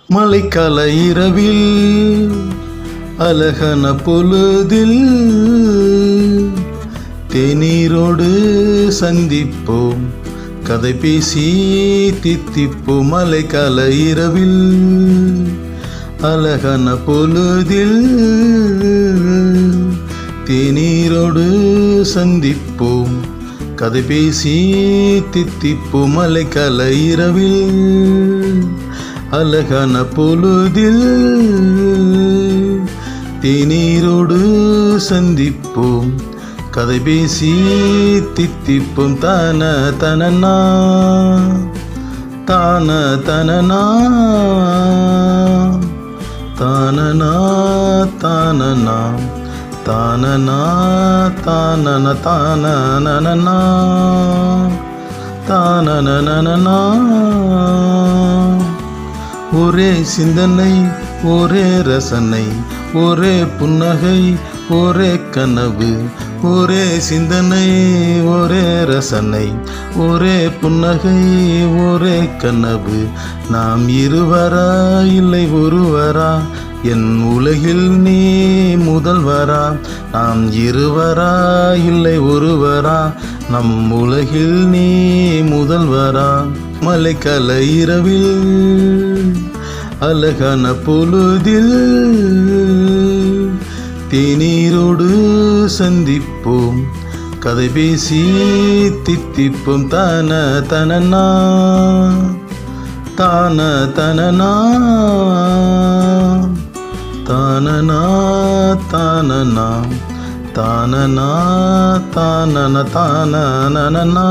மழைக்கால இரவில் அழகான பொழுதில் தேநீரோடு சந்திப்போம், கதை பேசி தித்திப்போம். மழைக்கால இரவில் அழகான பொழுதில் தேநீரோடு சந்திப்போம், கதை பேசி தித்திப்போம். மழைக்கால இரவில் அழகான பொழுதில் தேநீரோடு சந்திப்போம், கதை பேசி தித்திப்போம். தான தனனா தான தனனா தானனா தானனா தானனா தானன தானனனா தானனனனா. ஒரே சிந்தனை, ஒரே ரசனை, ஒரே புன்னகை, ஒரே கனவு. ஒரே சிந்தனை, ஒரே ரசனை, ஒரே புன்னகை, ஒரே கனவு. நாம் இருவரா இல்லை ஒருவரா, என் உலகில் நீ முதல்வரா. நாம் இருவரா இல்லை ஒருவரா, நம் உலகில் நீ முதல்வரா. மழைக்கால இரவில் அழகான பொழுதில் தேநீரோடு சந்திப்போம், கதை பேசி தித்திப்போம். தான தனனா தான தனனா தானனா தானனா தானனா தானன தானனனா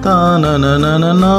தானனனனா.